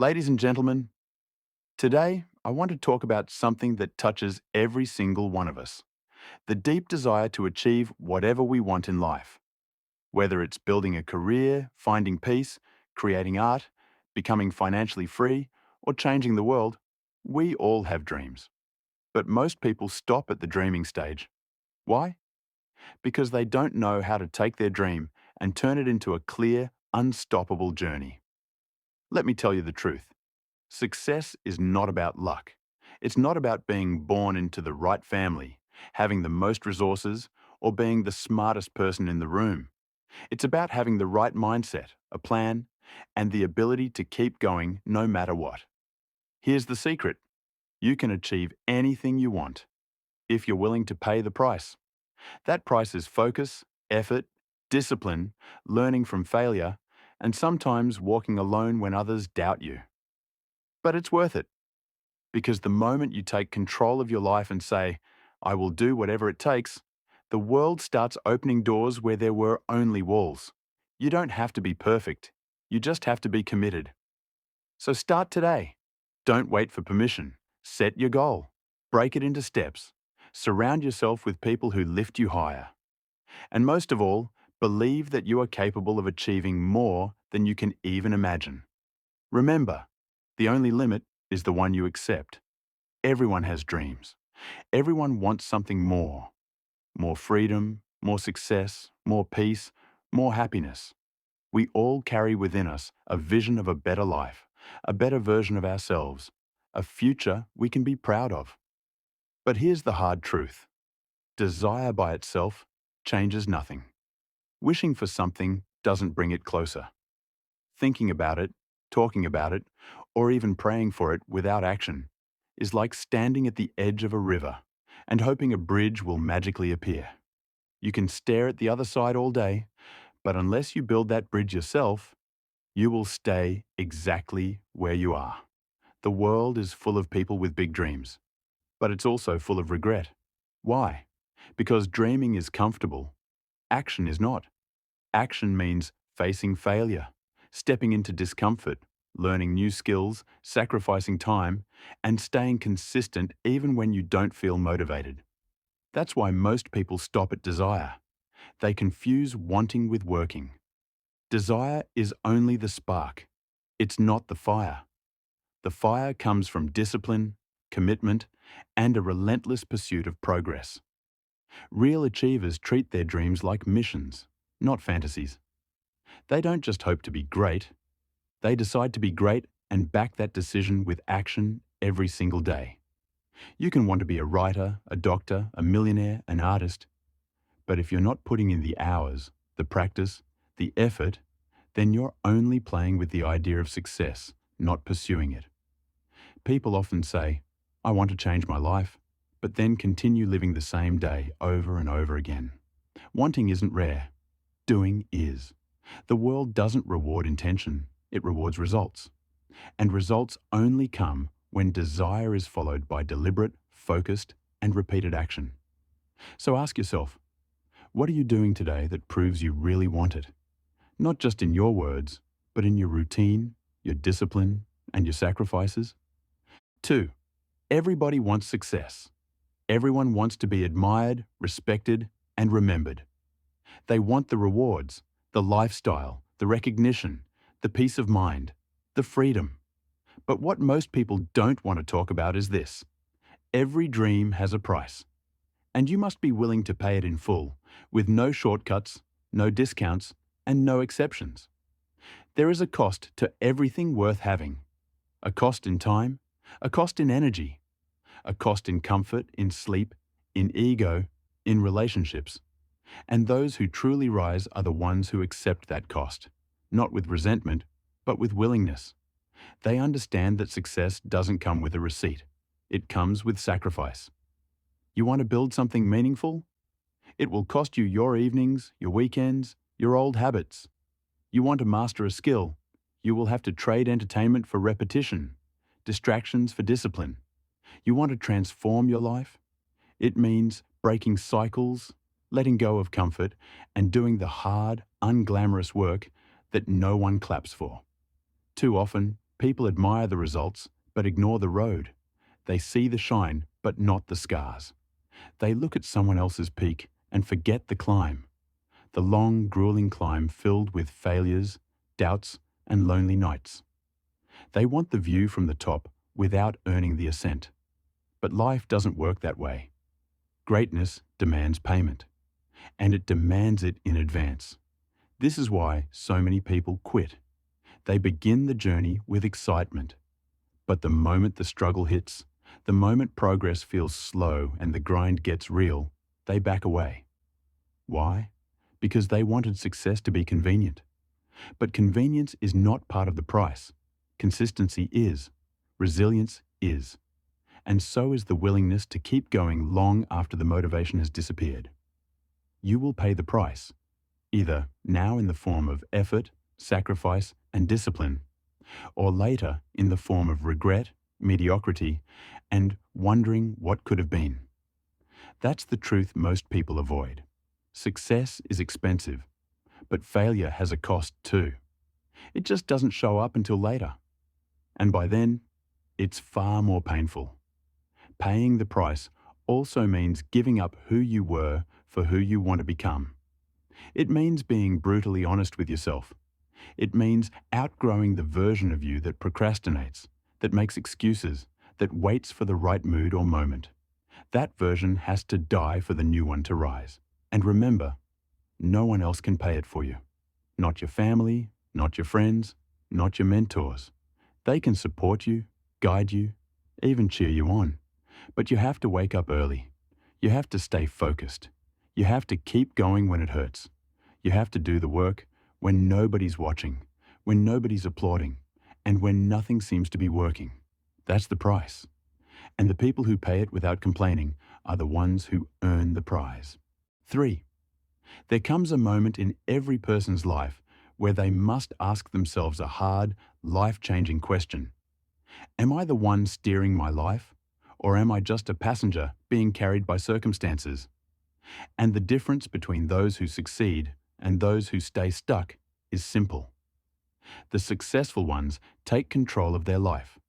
Ladies and gentlemen, today I want to talk about something that touches every single one of us: the deep desire to achieve whatever we want in life. Whether it's building a career, finding peace, creating art, becoming financially free, or changing the world, we all have dreams. But most people stop at the dreaming stage. Why? Because they don't know how to take their dream and turn it into a clear, unstoppable journey. Let me tell you the truth. Success is not about luck. It's not about being born into the right family, having the most resources, or being the smartest person in the room. It's about having the right mindset, a plan, and the ability to keep going no matter what. Here's the secret: you can achieve anything you want if you're willing to pay the price. That price is focus, effort, discipline, learning from failure, and sometimes walking alone when others doubt you. But it's worth it. Because the moment you take control of your life and say, I will do whatever it takes, the world starts opening doors where there were only walls. You don't have to be perfect. You just have to be committed. So start today. Don't wait for permission. Set your goal. Break it into steps. Surround yourself with people who lift you higher. And most of all, believe that you are capable of achieving more than you can even imagine. Remember, the only limit is the one you accept. Everyone has dreams. Everyone wants something more. More freedom, more success, more peace, more happiness. We all carry within us a vision of a better life, a better version of ourselves, a future we can be proud of. But here's the hard truth. Desire by itself changes nothing. Wishing for something doesn't bring it closer. Thinking about it, talking about it, or even praying for it without action is like standing at the edge of a river and hoping a bridge will magically appear. You can stare at the other side all day, but unless you build that bridge yourself, you will stay exactly where you are. The world is full of people with big dreams, but it's also full of regret. Why? Because dreaming is comfortable. Action is not. Action means facing failure, stepping into discomfort, learning new skills, sacrificing time, and staying consistent even when you don't feel motivated. That's why most people stop at desire. They confuse wanting with working. Desire is only the spark. It's not the fire. The fire comes from discipline, commitment, and a relentless pursuit of progress. Real achievers treat their dreams like missions, not fantasies. They don't just hope to be great. They decide to be great and back that decision with action every single day. You can want to be a writer, a doctor, a millionaire, an artist, but if you're not putting in the hours, the practice, the effort, then you're only playing with the idea of success, not pursuing it. People often say, I want to change my life, but then continue living the same day over and over again. Wanting isn't rare. Doing is. The world doesn't reward intention, it rewards results. And results only come when desire is followed by deliberate, focused, and repeated action. So ask yourself, what are you doing today that proves you really want it? Not just in your words, but in your routine, your discipline, and your sacrifices. 2. Everybody wants success. Everyone wants to be admired, respected, and remembered. They want the rewards, the lifestyle, the recognition, the peace of mind, the freedom. But what most people don't want to talk about is this: every dream has a price, and you must be willing to pay it in full, with no shortcuts, no discounts, and no exceptions. There is a cost to everything worth having. A cost in time, a cost in energy, a cost in comfort, in sleep, in ego, in relationships. And those who truly rise are the ones who accept that cost, not with resentment, but with willingness. They understand that success doesn't come with a receipt. It comes with sacrifice. You want to build something meaningful? It will cost you your evenings, your weekends, your old habits. You want to master a skill? You will have to trade entertainment for repetition, distractions for discipline. You want to transform your life? It means breaking cycles, letting go of comfort, and doing the hard, unglamorous work that no one claps for. Too often, People admire the results, but ignore the road. They see the shine, but not the scars. They look at someone else's peak and forget the climb. The long, grueling climb filled with failures, doubts, and lonely nights. They want the view from the top without earning the ascent. But life doesn't work that way. Greatness demands payment, and it demands it in advance. This is why so many people quit. They begin the journey with excitement, but the moment the struggle hits, the moment progress feels slow and the grind gets real, they back away. Why? Because they wanted success to be convenient. But convenience is not part of the price. Consistency is. Resilience is. And so is the willingness to keep going long after the motivation has disappeared. You will pay the price, either now in the form of effort, sacrifice, and discipline, or later in the form of regret, mediocrity, and wondering what could have been. That's the truth most people avoid. Success is expensive, but failure has a cost too. It just doesn't show up until later. And by then, it's far more painful. Paying the price also means giving up who you were for who you want to become. It means being brutally honest with yourself. It means outgrowing the version of you that procrastinates, that makes excuses, that waits for the right mood or moment. That version has to die for the new one to rise. And remember, no one else can pay it for you. Not your family, not your friends, not your mentors. They can support you, guide you, even cheer you on. But you have to wake up early. You have to stay focused. You have to keep going when it hurts. You have to do the work when nobody's watching, when nobody's applauding, and when nothing seems to be working. That's the price. And the people who pay it without complaining are the ones who earn the prize. 3. There comes a moment in every person's life where they must ask themselves a hard, life-changing question. Am I the one steering my life, or am I just a passenger being carried by circumstances? And the difference between those who succeed and those who stay stuck is simple. The successful ones take control of their life,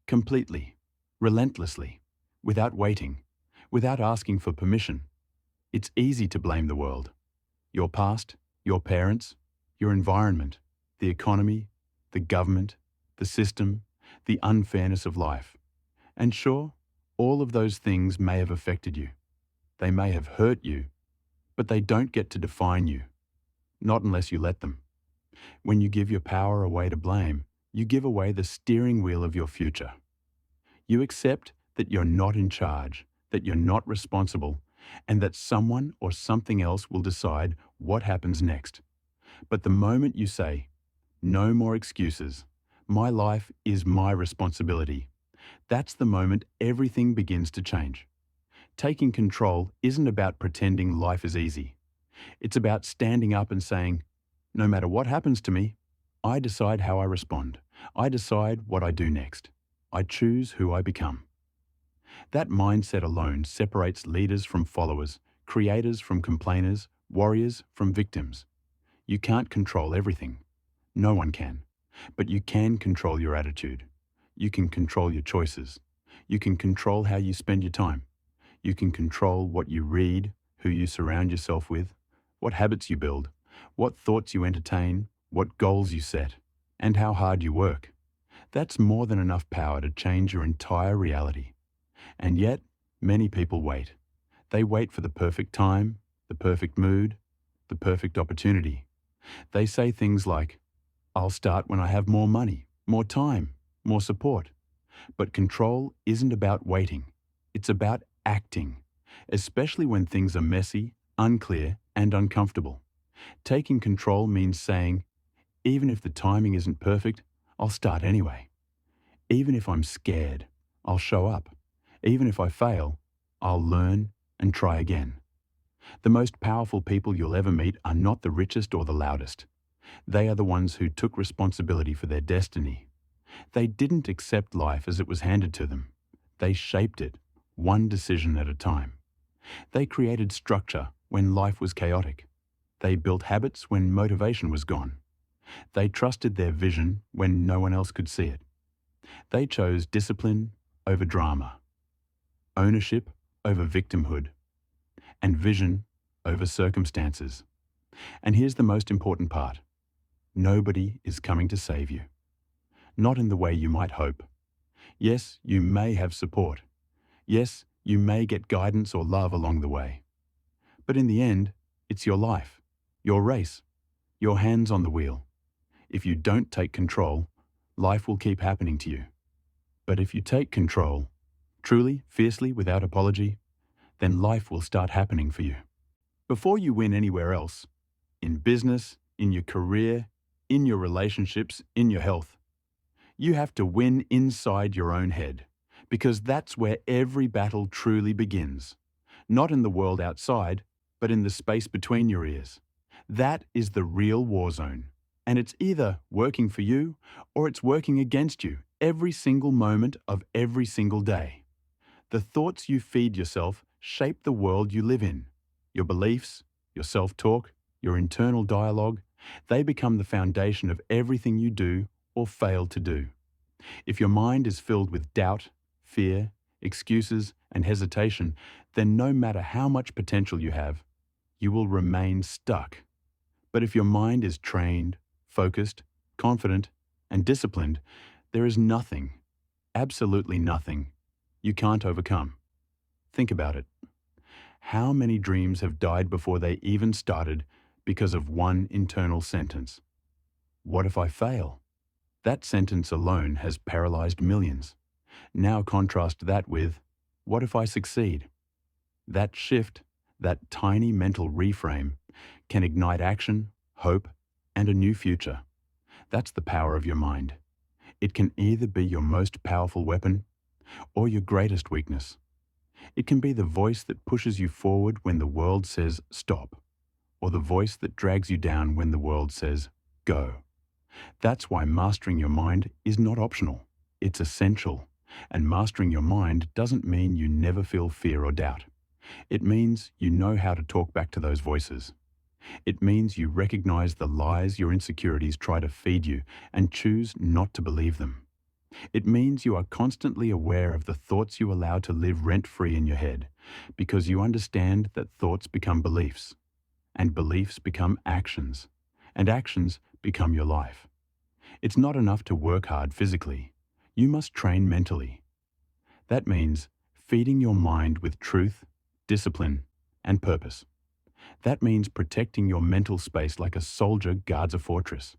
completely, relentlessly, without waiting, without asking for permission. It's easy to blame the world, your past, your parents, your environment, the economy, the government, the system, the unfairness of life. And sure, all of those things may have affected you. They may have hurt you, but they don't get to define you. Not unless you let them. When you give your power away to blame, you give away the steering wheel of your future. You accept that you're not in charge, that you're not responsible, and that someone or something else will decide what happens next. But the moment you say, "No more excuses. My life is my responsibility," that's the moment everything begins to change. Taking control isn't about pretending life is easy. It's about standing up and saying, "No matter what happens to me, I decide how I respond. I decide what I do next. I choose who I become." That mindset alone separates leaders from followers, creators from complainers, warriors from victims. You can't control everything. No one can. But you can control your attitude. You can control your choices. You can control how you spend your time. You can control what you read, who you surround yourself with, what habits you build, what thoughts you entertain, what goals you set, and how hard you work. That's more than enough power to change your entire reality. And yet, many people wait. They wait for the perfect time, the perfect mood, the perfect opportunity. They say things like, "I'll start when I have more money, more time, more support." But control isn't about waiting. It's about acting, especially when things are messy, unclear, and uncomfortable. Taking control means saying, "Even if the timing isn't perfect, I'll start anyway. Even if I'm scared, I'll show up. Even if I fail, I'll learn and try again." The most powerful people you'll ever meet are not the richest or the loudest. They are the ones who took responsibility for their destiny. They didn't accept life as it was handed to them. They shaped it, one decision at a time. They created structure when life was chaotic. They built habits when motivation was gone. They trusted their vision when no one else could see it. They chose discipline over drama, ownership over victimhood, and vision over circumstances. And here's the most important part. Nobody is coming to save you. Not in the way you might hope. Yes, you may have support. Yes, you may get guidance or love along the way. But in the end, it's your life, your race, your hands on the wheel. If you don't take control, life will keep happening to you. But if you take control, truly, fiercely, without apology, then life will start happening for you. Before you win anywhere else, in business, in your career, in your relationships, in your health, you have to win inside your own head, because that's where every battle truly begins. Not in the world outside, but in the space between your ears. That is the real war zone. And it's either working for you or it's working against you every single moment of every single day. The thoughts you feed yourself shape the world you live in. Your beliefs, your self-talk, your internal dialogue, they become the foundation of everything you do or fail to do. If your mind is filled with doubt, fear, excuses, and hesitation, then no matter how much potential you have, you will remain stuck. But if your mind is trained, focused, confident, and disciplined, there is nothing, absolutely nothing, you can't overcome. Think about it. How many dreams have died before they even started because of one internal sentence? What if I fail? That sentence alone has paralyzed millions. Now contrast that with, what if I succeed? That shift, that tiny mental reframe, can ignite action, hope, and a new future. That's the power of your mind. It can either be your most powerful weapon or your greatest weakness. It can be the voice that pushes you forward when the world says stop, or the voice that drags you down when the world says go. That's why mastering your mind is not optional. It's essential. And mastering your mind doesn't mean you never feel fear or doubt. It means you know how to talk back to those voices. It means you recognize the lies your insecurities try to feed you and choose not to believe them. It means you are constantly aware of the thoughts you allow to live rent-free in your head, because you understand that thoughts become beliefs, and beliefs become actions, and actions become your life. It's not enough to work hard physically. You must train mentally. That means feeding your mind with truth, discipline, and purpose. That means protecting your mental space like a soldier guards a fortress.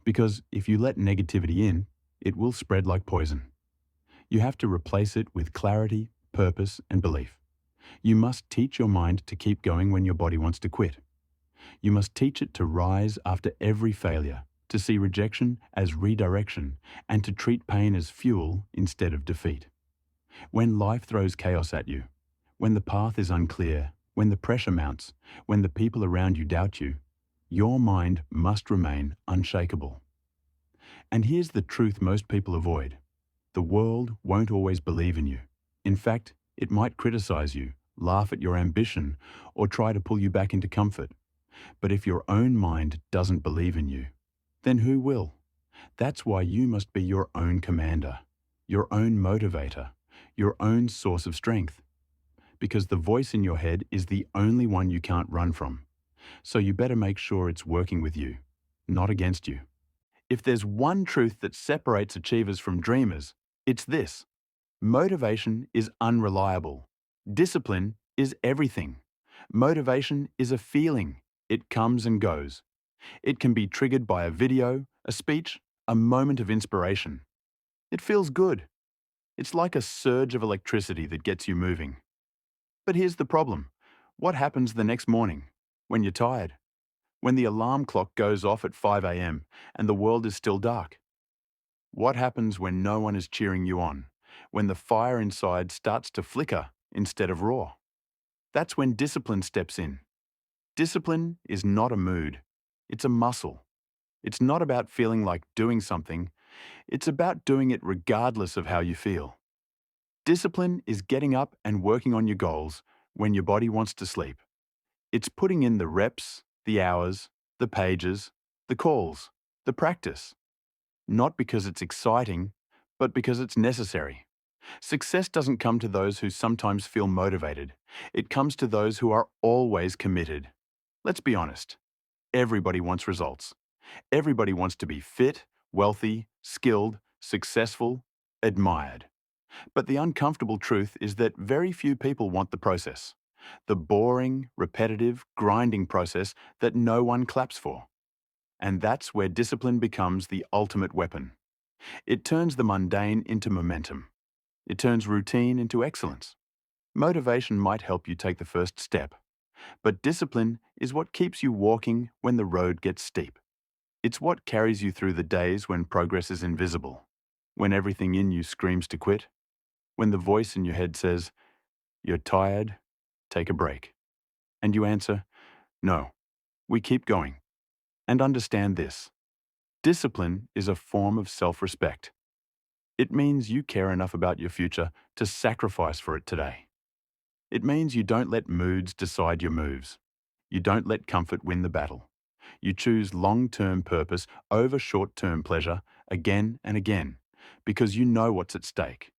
Because if you let negativity in, it will spread like poison. You have to replace it with clarity, purpose, and belief. You must teach your mind to keep going when your body wants to quit. You must teach it to rise after every failure, to see rejection as redirection, and to treat pain as fuel instead of defeat. When life throws chaos at you, when the path is unclear, when the pressure mounts, when the people around you doubt you, your mind must remain unshakable. And here's the truth most people avoid. The world won't always believe in you. In fact, it might criticize you, laugh at your ambition, or try to pull you back into comfort. But if your own mind doesn't believe in you, then who will? That's why you must be your own commander, your own motivator, your own source of strength. Because the voice in your head is the only one you can't run from. So you better make sure it's working with you, not against you. If there's one truth that separates achievers from dreamers, it's this. Motivation is unreliable. Discipline is everything. Motivation is a feeling. It comes and goes. It can be triggered by a video, a speech, a moment of inspiration. It feels good. It's like a surge of electricity that gets you moving. But here's the problem. What happens the next morning, when you're tired? When the alarm clock goes off at 5 a.m. and the world is still dark? What happens when no one is cheering you on? When the fire inside starts to flicker instead of roar? That's when discipline steps in. Discipline is not a mood. It's a muscle. It's not about feeling like doing something. It's about doing it regardless of how you feel. Discipline is getting up and working on your goals when your body wants to sleep. It's putting in the reps, the hours, the pages, the calls, the practice. Not because it's exciting, but because it's necessary. Success doesn't come to those who sometimes feel motivated. It comes to those who are always committed. Let's be honest. Everybody wants results. Everybody wants to be fit, wealthy, skilled, successful, admired. But the uncomfortable truth is that very few people want the process. The boring, repetitive, grinding process that no one claps for. And that's where discipline becomes the ultimate weapon. It turns the mundane into momentum. It turns routine into excellence. Motivation might help you take the first step, but discipline is what keeps you walking when the road gets steep. It's what carries you through the days when progress is invisible, when everything in you screams to quit, when the voice in your head says, "You're tired, take a break." And you answer, "No, we keep going." And understand this. Discipline is a form of self-respect. It means you care enough about your future to sacrifice for it today. It means you don't let moods decide your moves. You don't let comfort win the battle. You choose long-term purpose over short-term pleasure again and again because you know what's at stake.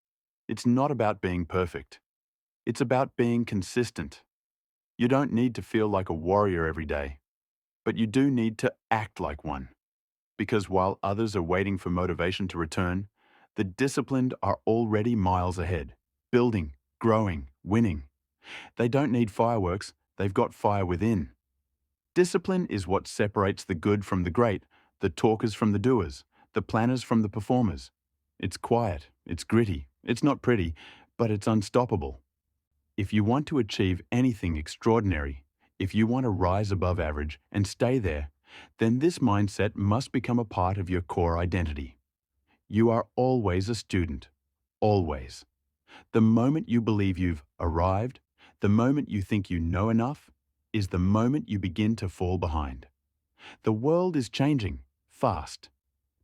It's not about being perfect. It's about being consistent. You don't need to feel like a warrior every day, but you do need to act like one. Because while others are waiting for motivation to return, the disciplined are already miles ahead, building, growing, winning. They don't need fireworks, they've got fire within. Discipline is what separates the good from the great, the talkers from the doers, the planners from the performers. It's quiet, it's gritty, it's not pretty, but it's unstoppable. If you want to achieve anything extraordinary, if you want to rise above average and stay there, then this mindset must become a part of your core identity. You are always a student. Always. The moment you believe you've arrived, the moment you think you know enough, is the moment you begin to fall behind. The world is changing, fast.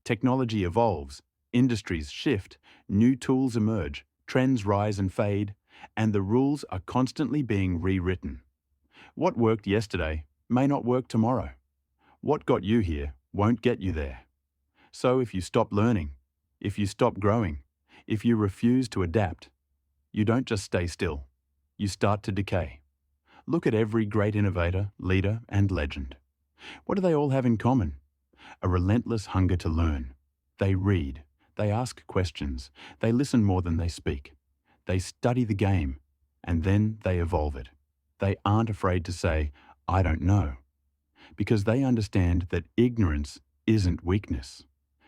Technology evolves, industries shift, new tools emerge, trends rise and fade, and the rules are constantly being rewritten. What worked yesterday may not work tomorrow. What got you here won't get you there. So if you stop learning, if you stop growing, if you refuse to adapt, you don't just stay still. You start to decay. Look at every great innovator, leader, and legend. What do they all have in common? A relentless hunger to learn. They read. They ask questions. They listen more than they speak. They study the game, and then they evolve it. They aren't afraid to say, "I don't know," because they understand that ignorance isn't weakness.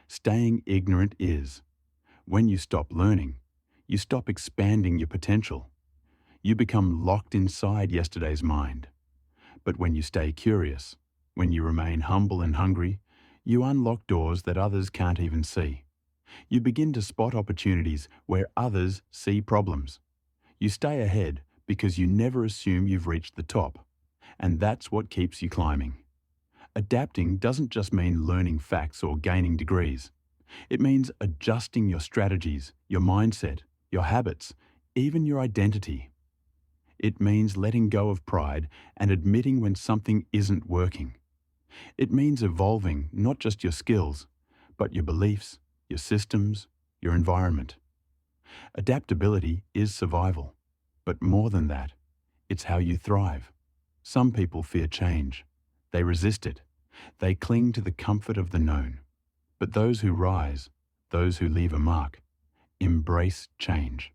Staying ignorant is. When you stop learning, you stop expanding your potential. You become locked inside yesterday's mind. But when you stay curious, when you remain humble and hungry, you unlock doors that others can't even see. You begin to spot opportunities where others see problems. You stay ahead because you never assume you've reached the top. And that's what keeps you climbing. Adapting doesn't just mean learning facts or gaining degrees. It means adjusting your strategies, your mindset, your habits, even your identity. It means letting go of pride and admitting when something isn't working. It means evolving not just your skills, but your beliefs, your systems, your environment. Adaptability is survival, but more than that, it's how you thrive. Some people fear change. They resist it. They cling to the comfort of the known. But those who rise, those who leave a mark, embrace change.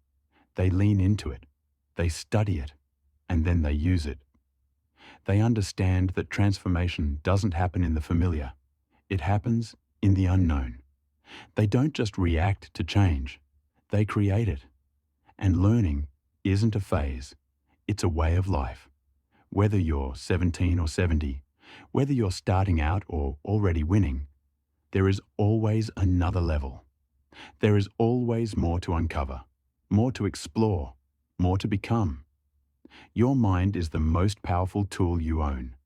They lean into it. They study it, and then they use it. They understand that transformation doesn't happen in the familiar. It happens in the unknown. They don't just react to change. They create it. And learning isn't a phase. It's a way of life. Whether you're 17 or 70, whether you're starting out or already winning, there is always another level. There is always more to uncover, more to explore, more to become. Your mind is the most powerful tool you own,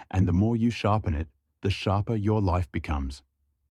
and the more you sharpen it, the sharper your life becomes.